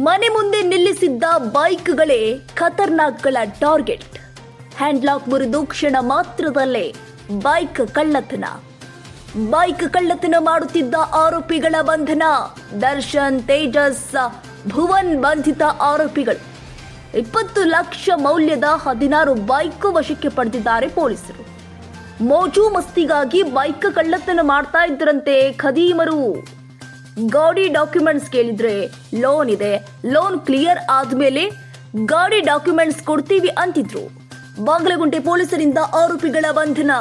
ಮನೆ ಮುಂದೆ ನಿಲ್ಲಿಸಿದ್ದ ಬೈಕ್ಗಳೇ ಖತರ್ನಾಕ್ಗಳ ಟಾರ್ಗೆಟ್. ಹ್ಯಾಂಡ್ಲಾಕ್ ಮುರಿದು ಕ್ಷಣ ಮಾತ್ರದಲ್ಲೇ ಬೈಕ್ ಕಳ್ಳತನ ಮಾಡುತ್ತಿದ್ದ ಆರೋಪಿಗಳ ಬಂಧನ. ದರ್ಶನ್, ತೇಜಸ್, ಭುವನ್ ಬಂಧಿತ ಆರೋಪಿಗಳು. 20 ಲಕ್ಷ ಮೌಲ್ಯದ 16 ಬೈಕ್ ವಶಕ್ಕೆ ಪಡೆದಿದ್ದಾರೆ ಪೊಲೀಸರು. ಮೋಜು ಮಸ್ತಿಗಾಗಿ ಬೈಕ್ ಕಳ್ಳತನ ಮಾಡ್ತಾ ಇದ್ದರಂತೆ ಖದೀಮರು. ಗಾಡಿ ಡಾಕ್ಯುಮೆಂಟ್ಸ್ ಕೇಳಿದ್ರೆ ಲೋನ್ ಇದೆ, ಲೋನ್ ಕ್ಲಿಯರ್ ಆದ್ಮೇಲೆ ಗಾಡಿ ಡಾಕ್ಯುಮೆಂಟ್ಸ್ ಕೊಡ್ತೀವಿ ಅಂತಿದ್ರು. ಬಾಗಲಗುಂಟೆ ಪೊಲೀಸರಿಂದ ಆರೋಪಿಗಳ ಬಂಧನ.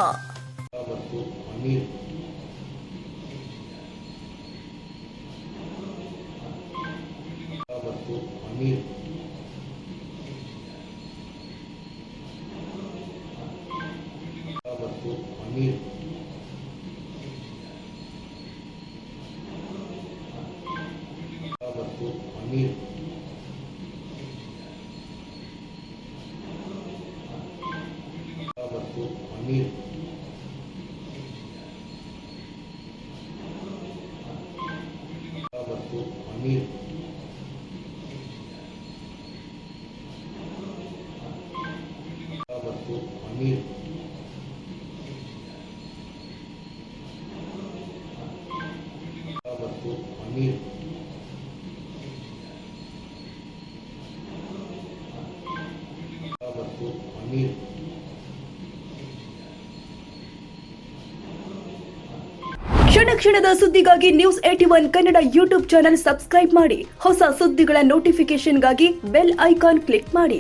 ಕ್ಷಣ ಕ್ಷಣದ ಸುದ್ದಿಗಾಗಿ news 81 Kannada YouTube channel subscribe ಮಾಡಿ. ಹೊಸ ಸುದ್ದಿಗಳ ನೋಟಿಫಿಕೇಶನ್ಗಾಗಿ ಬೆಲ್ ಐಕಾನ್ ಕ್ಲಿಕ್ ಮಾಡಿ.